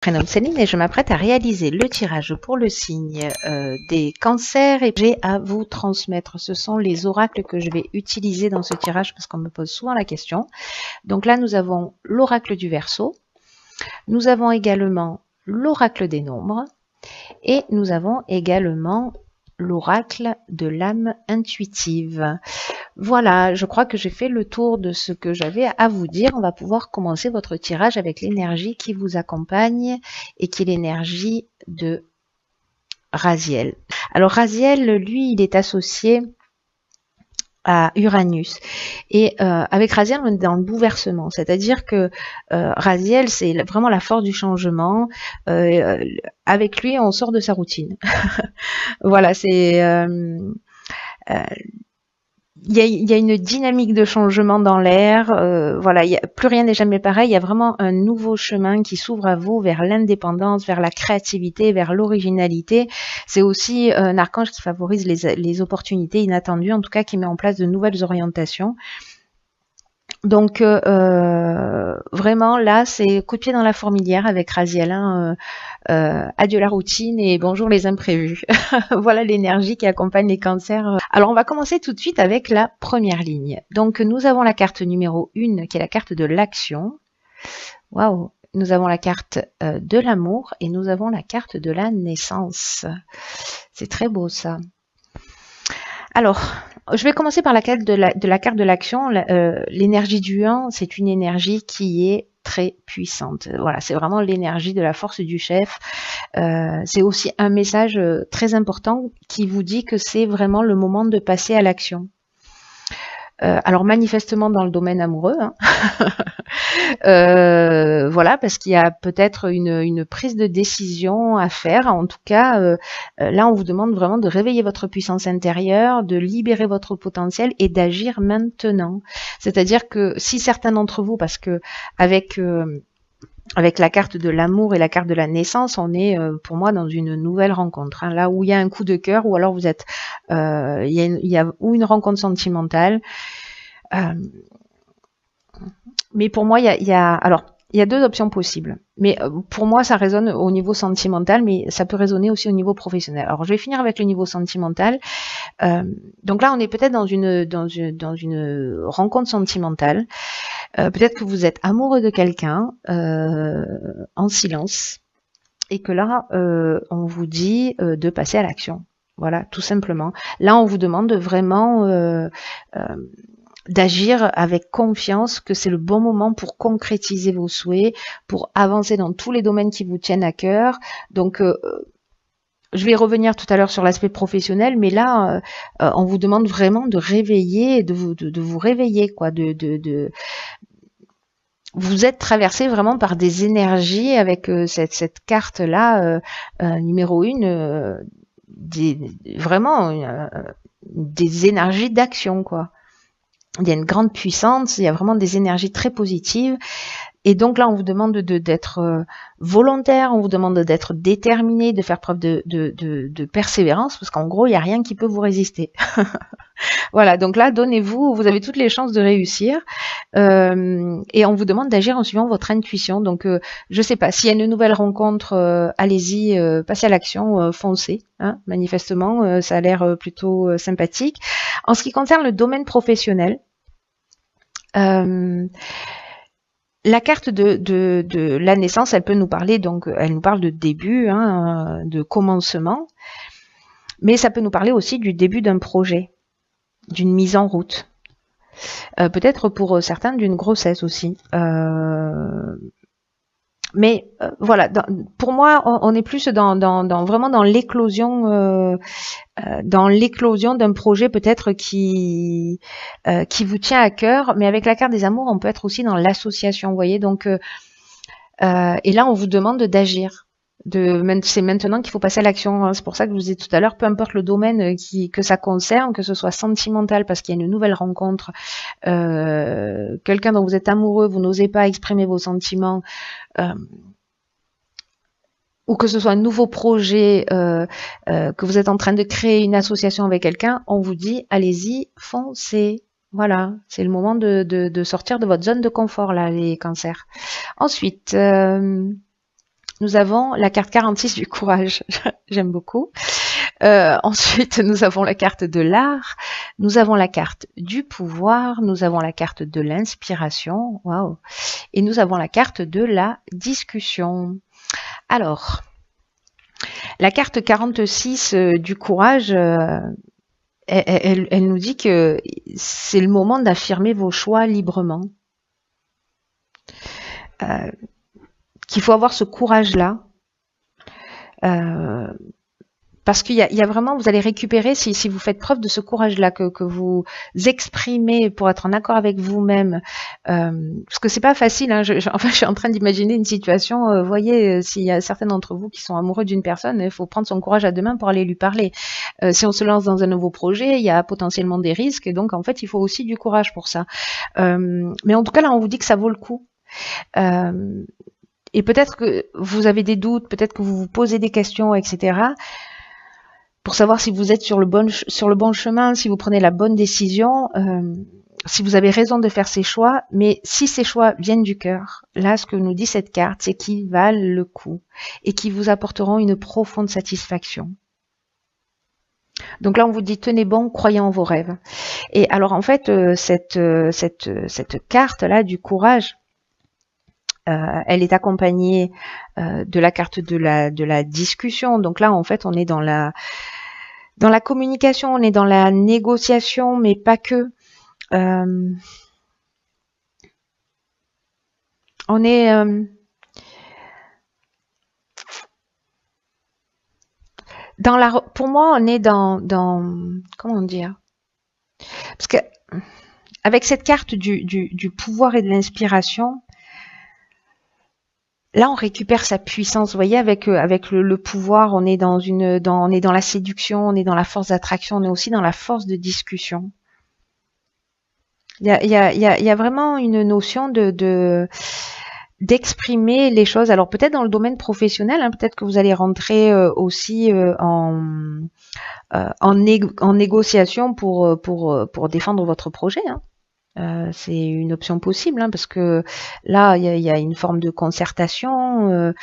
Prénom Céline et je m'apprête à réaliser le tirage pour le signe des cancers et j'ai à vous transmettre. Ce sont les oracles que je vais utiliser dans ce tirage parce qu'on me pose souvent la question. Donc là, nous avons l'oracle du Verseau, nous avons également l'oracle des nombres et nous avons également l'oracle de l'âme intuitive. Voilà, je crois que j'ai fait le tour de ce que j'avais à vous dire. On va pouvoir commencer votre tirage avec l'énergie qui vous accompagne et qui est l'énergie de Raziel. Alors Raziel, lui, il est associé à Uranus. Et avec Raziel, on est dans le bouleversement. C'est-à-dire que Raziel, c'est vraiment la force du changement. Avec lui, on sort de sa routine. Voilà, c'est... il y a une dynamique de changement dans l'air. Voilà, plus rien n'est jamais pareil. Il y a vraiment un nouveau chemin qui s'ouvre à vous vers l'indépendance, vers la créativité, vers l'originalité. C'est aussi un archange qui favorise les opportunités inattendues, en tout cas qui met en place de nouvelles orientations. Donc vraiment là, c'est coup de pied dans la fourmilière avec Raziel. Adieu la routine et bonjour les imprévus. Voilà l'énergie qui accompagne les cancers. Alors on va commencer tout de suite avec la première ligne. Donc nous avons la carte numéro 1 qui est la carte de l'action. Waouh! Nous avons la carte de l'amour et nous avons la carte de la naissance. C'est très beau ça. Alors, je vais commencer par la carte de la carte de l'action. L'énergie du 1, c'est une énergie qui est très puissante. Voilà, c'est vraiment l'énergie de la force du chef. C'est aussi un message très important qui vous dit que c'est vraiment le moment de passer à l'action. Alors manifestement dans le domaine amoureux, hein. Voilà, parce qu'il y a peut-être une prise de décision à faire. En tout cas, là, on vous demande vraiment de réveiller votre puissance intérieure, de libérer votre potentiel et d'agir maintenant. C'est-à-dire que si certains d'entre vous, parce que avec la carte de l'amour et la carte de la naissance, on est pour moi dans une nouvelle rencontre. Hein, là où il y a un coup de cœur, ou alors vous êtes, il y a ou une rencontre sentimentale. Mais pour moi, il y a deux options possibles. Mais pour moi, ça résonne au niveau sentimental, mais ça peut résonner aussi au niveau professionnel. Alors, je vais finir avec le niveau sentimental. Donc là, on est peut-être dans une rencontre sentimentale. Peut-être que vous êtes amoureux de quelqu'un en silence et que là, on vous dit de passer à l'action. Voilà, tout simplement. Là, on vous demande vraiment d'agir avec confiance, que c'est le bon moment pour concrétiser vos souhaits, pour avancer dans tous les domaines qui vous tiennent à cœur. Donc, je vais revenir tout à l'heure sur l'aspect professionnel, mais là, on vous demande vraiment de réveiller, de vous réveiller, quoi, vous êtes traversé vraiment par des énergies avec cette carte-là, numéro 1, vraiment des énergies d'action, quoi. Il y a une grande puissance, il y a vraiment des énergies très positives. Et donc là, on vous demande d'être volontaire, on vous demande d'être déterminé, de faire preuve de persévérance, parce qu'en gros, il n'y a rien qui peut vous résister. Voilà, donc là, donnez-vous, vous avez toutes les chances de réussir. Et on vous demande d'agir en suivant votre intuition. Donc, je sais pas, s'il y a une nouvelle rencontre, allez-y, passez à l'action, foncez. Hein, manifestement, ça a l'air plutôt sympathique. En ce qui concerne le domaine professionnel, la carte de la naissance, elle peut nous parler, donc elle nous parle de début, hein, de commencement, mais ça peut nous parler aussi du début d'un projet, d'une mise en route. Peut-être pour certains d'une grossesse aussi. Mais voilà, pour moi, on est plus vraiment dans l'éclosion d'un projet peut-être qui vous tient à cœur. Mais avec la carte des amours, on peut être aussi dans l'association, vous voyez. Donc, et là, on vous demande d'agir. C'est maintenant qu'il faut passer à l'action. Hein. C'est pour ça que je vous ai dit tout à l'heure, peu importe le domaine que ça concerne, que ce soit sentimental parce qu'il y a une nouvelle rencontre, quelqu'un dont vous êtes amoureux, vous n'osez pas exprimer vos sentiments, ou que ce soit un nouveau projet, que vous êtes en train de créer une association avec quelqu'un, on vous dit allez-y, foncez. Voilà, c'est le moment de sortir de votre zone de confort là, les cancers. Ensuite, nous avons la carte 46 du courage. J'aime beaucoup. Ensuite, nous avons la carte de l'art, nous avons la carte du pouvoir, nous avons la carte de l'inspiration, waouh, et nous avons la carte de la discussion. Alors, la carte 46 du courage, elle nous dit que c'est le moment d'affirmer vos choix librement. Qu'il faut avoir ce courage-là. Parce qu'il y a vraiment, vous allez récupérer, si vous faites preuve de ce courage-là, que vous exprimez pour être en accord avec vous-même, parce que c'est pas facile, hein, enfin, je suis en train d'imaginer une situation, vous voyez, s'il y a certains d'entre vous qui sont amoureux d'une personne, il faut prendre son courage à deux mains pour aller lui parler. Si on se lance dans un nouveau projet, il y a potentiellement des risques, et donc en fait, il faut aussi du courage pour ça. Mais en tout cas, là, on vous dit que ça vaut le coup. Et peut-être que vous avez des doutes, peut-être que vous vous posez des questions, etc., pour savoir si vous êtes sur le bon chemin, si vous prenez la bonne décision, si vous avez raison de faire ces choix. Mais si ces choix viennent du cœur, là, ce que nous dit cette carte, c'est qu'ils valent le coup et qu'ils vous apporteront une profonde satisfaction. Donc là, on vous dit, tenez bon, croyez en vos rêves. Et alors, en fait, cette carte-là du courage, elle est accompagnée de la carte de la discussion. Donc là, en fait, on est dans la communication, on est dans la négociation, mais pas que. On est pour moi, on est dans comment dire? Parce que avec cette carte du pouvoir et de l'inspiration, là, on récupère sa puissance. Vous voyez, avec le pouvoir, on est dans la séduction, on est dans la force d'attraction, on est aussi dans la force de discussion. Il y a vraiment une notion d'exprimer les choses. Alors peut-être dans le domaine professionnel, hein, peut-être que vous allez rentrer aussi en négociation pour défendre votre projet. Hein. C'est une option possible, hein, parce que là, il y a une forme de concertation,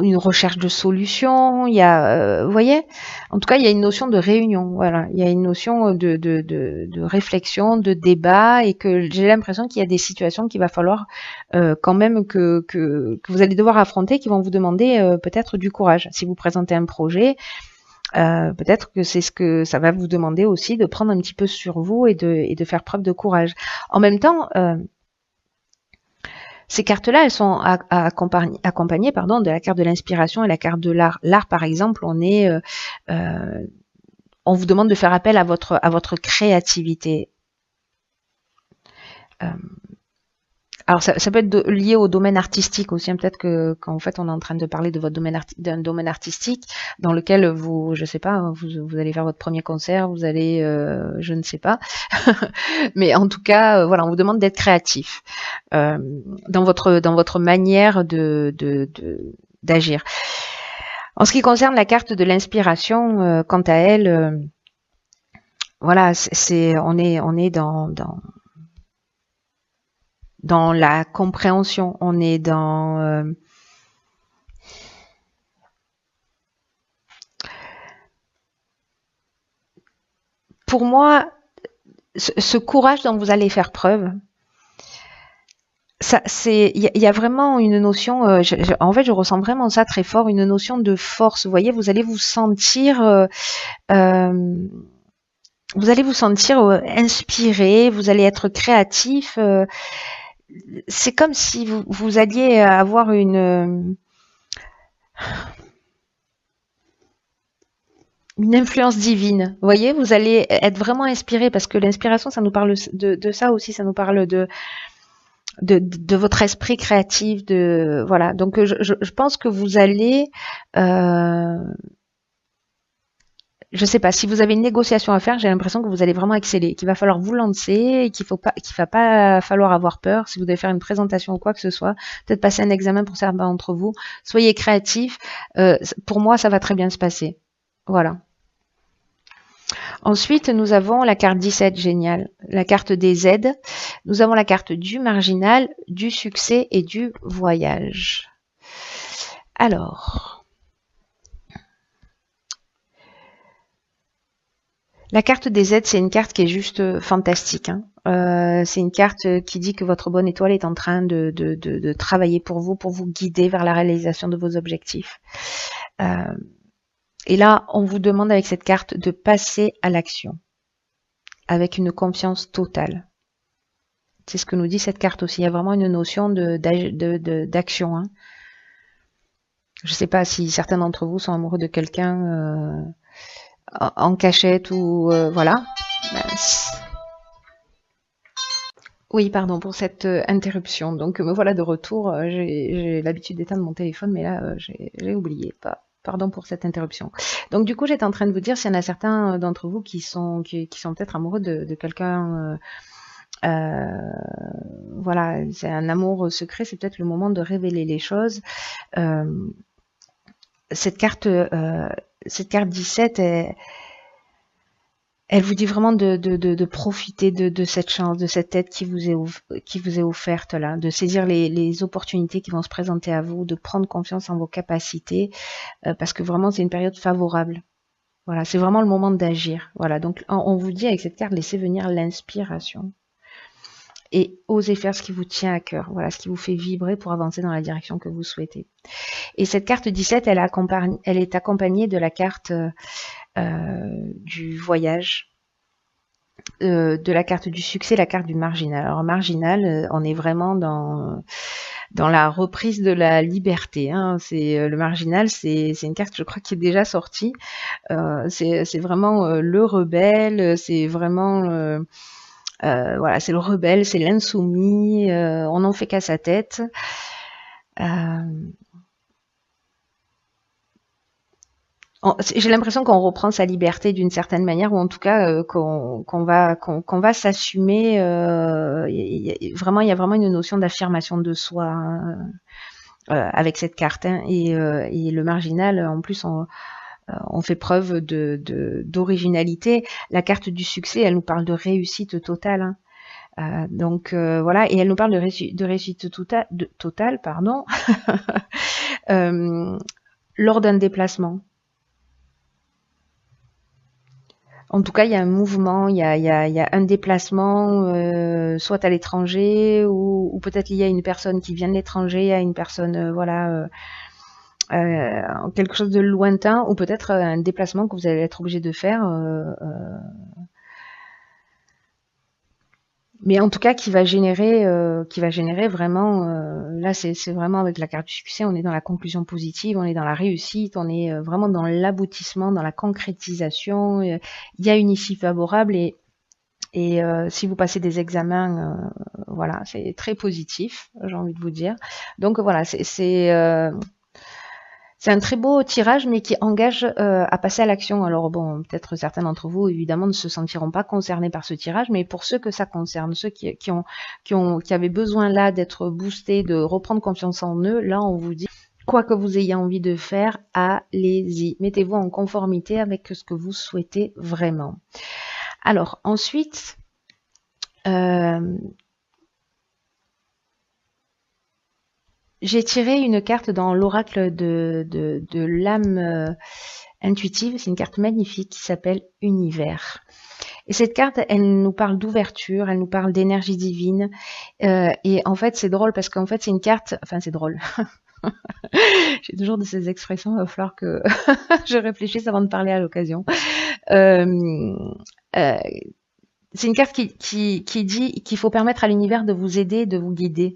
une recherche de solutions, il y a, vous voyez, en tout cas, il y a une notion de réunion, voilà, il y a une notion de réflexion, de débat, et que j'ai l'impression qu'il y a des situations qu'il va falloir quand même que vous allez devoir affronter, qui vont vous demander peut-être du courage. Si vous présentez un projet, peut-être que c'est ce que ça va vous demander aussi, de prendre un petit peu sur vous et de faire preuve de courage. En même temps, ces cartes-là, elles sont accompagnées de la carte de l'inspiration et la carte de l'art. L'art, par exemple, on vous demande de faire appel à votre créativité. Alors ça peut être lié au domaine artistique aussi, hein. Peut-être qu'en fait on est en train de parler de votre d'un domaine artistique dans lequel je sais pas, vous allez faire votre premier concert, vous allez, je ne sais pas, mais en tout cas, voilà, on vous demande d'être créatif dans votre manière d'agir. En ce qui concerne la carte de l'inspiration, quant à elle, voilà, on est dans la compréhension, on est dans pour moi, ce courage dont vous allez faire preuve, il y a vraiment une notion, en fait je ressens vraiment ça très fort, une notion de force. Vous voyez, vous allez vous sentir inspiré, vous allez être créatif. C'est comme si vous alliez avoir une influence divine. Vous voyez, vous allez être vraiment inspiré, parce que l'inspiration, ça nous parle de ça aussi, ça nous parle de votre esprit créatif, voilà. Donc je pense que vous allez je sais pas, si vous avez une négociation à faire, j'ai l'impression que vous allez vraiment exceller, qu'il va falloir vous lancer, et qu'il va pas falloir avoir peur. Si vous devez faire une présentation ou quoi que ce soit, peut-être passer un examen pour certains d'entre vous, soyez créatifs. Pour moi, ça va très bien se passer. Voilà. Ensuite, nous avons la carte 17, génial, la carte des aides. Nous avons la carte du marginal, du succès et du voyage. Alors, la carte des aides, c'est une carte qui est juste fantastique, hein. C'est une carte qui dit que votre bonne étoile est en train de travailler pour vous guider vers la réalisation de vos objectifs. Et là, on vous demande avec cette carte de passer à l'action avec une confiance totale. C'est ce que nous dit cette carte aussi. Il y a vraiment une notion d'action, hein. Je ne sais pas si certains d'entre vous sont amoureux de quelqu'un en cachette ou voilà. Oui, pardon pour cette interruption. Donc me voilà de retour. J'ai l'habitude d'éteindre mon téléphone, mais là j'ai oublié. Pardon pour cette interruption. Donc du coup, j'étais en train de vous dire s'il y en a certains d'entre vous qui sont peut-être amoureux de quelqu'un. Voilà, c'est un amour secret. C'est peut-être le moment de révéler les choses. Cette carte 17 elle vous dit vraiment de profiter de cette chance, de cette aide qui vous est offerte là, de saisir les opportunités qui vont se présenter à vous, de prendre confiance en vos capacités, parce que vraiment c'est une période favorable. Voilà, c'est vraiment le moment d'agir. Voilà, donc on vous dit avec cette carte, laissez venir l'inspiration et osez faire ce qui vous tient à cœur. Voilà, ce qui vous fait vibrer pour avancer dans la direction que vous souhaitez. Et cette carte 17, elle est accompagnée de la carte du voyage, de la carte du succès, la carte du marginal. Alors marginal, on est vraiment dans la reprise de la liberté, hein. C'est le marginal, c'est une carte, je crois, qui est déjà sortie. C'est vraiment le rebelle, c'est vraiment voilà, c'est le rebelle, c'est l'insoumis, on n'en fait qu'à sa tête. J'ai l'impression qu'on reprend sa liberté d'une certaine manière, ou en tout cas qu'on va s'assumer. Vraiment, il y a vraiment une notion d'affirmation de soi, hein, avec cette carte, hein. Et le marginal, en plus, on fait preuve d'originalité. La carte du succès, elle nous parle de réussite totale, hein. Donc voilà, et elle nous parle de réussite totale, pardon, lors d'un déplacement. En tout cas, il y a un mouvement, il y a un déplacement, soit à l'étranger ou peut-être lié à une personne qui vient de l'étranger, à une personne, voilà, quelque chose de lointain, ou peut-être un déplacement que vous allez être obligé de faire. Mais en tout cas, qui va générer vraiment, là, c'est vraiment avec la carte du succès, on est dans la conclusion positive, on est dans la réussite, on est vraiment dans l'aboutissement, dans la concrétisation. Il y a une issue favorable et si vous passez des examens, voilà, c'est très positif, j'ai envie de vous dire. Donc voilà, c'est un très beau tirage, mais qui engage à passer à l'action. Alors bon, peut-être certains d'entre vous, évidemment, ne se sentiront pas concernés par ce tirage, mais pour ceux que ça concerne, ceux qui avaient besoin là d'être boostés, de reprendre confiance en eux, là, on vous dit, quoi que vous ayez envie de faire, allez-y. Mettez-vous en conformité avec ce que vous souhaitez vraiment. Alors, ensuite, j'ai tiré une carte dans l'oracle de l'âme intuitive. C'est une carte magnifique qui s'appelle Univers. Et cette carte, elle nous parle d'ouverture, elle nous parle d'énergie divine. Et en fait, c'est drôle parce qu'en fait, c'est une carte... Enfin, c'est drôle. J'ai toujours de ces expressions, il va falloir que je réfléchisse avant de parler à l'occasion. C'est une carte qui dit qu'il faut permettre à l'univers de vous aider, de vous guider.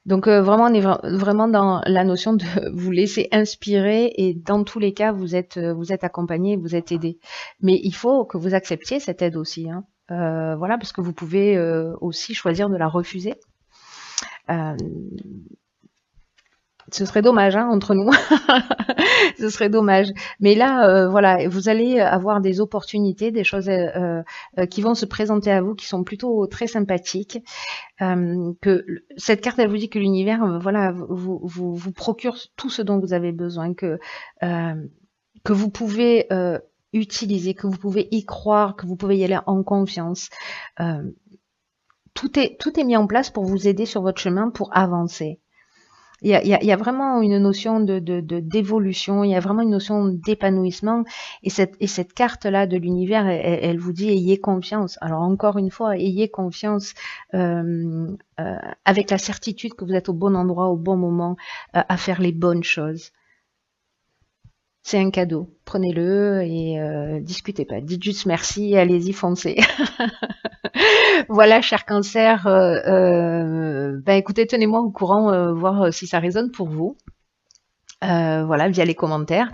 Donc vraiment, on est vraiment dans la notion de vous laisser inspirer et dans tous les cas, vous êtes accompagné, vous êtes aidé. Mais il faut que vous acceptiez cette aide aussi, hein. Voilà, parce que vous pouvez aussi choisir de la refuser. Ce serait dommage, hein, entre nous. Ce serait dommage. Mais là, voilà, vous allez avoir des opportunités, des choses qui vont se présenter à vous, qui sont plutôt très sympathiques. Que cette carte, elle vous dit que l'univers, voilà, vous procure tout ce dont vous avez besoin, que vous pouvez utiliser, que vous pouvez y croire, que vous pouvez y aller en confiance. Euh, tout est mis en place pour vous aider sur votre chemin pour avancer. Il y a vraiment une notion d'évolution, il y a vraiment une notion d'épanouissement. Et cette carte-là de l'univers, elle vous dit ayez confiance. Alors encore une fois, ayez confiance avec la certitude que vous êtes au bon endroit, au bon moment, à faire les bonnes choses. C'est un cadeau. Prenez-le et discutez pas. Dites juste merci et allez-y, foncez. Voilà, cher cancer. Ben écoutez, tenez-moi au courant, voir si ça résonne pour vous. Voilà, via les commentaires.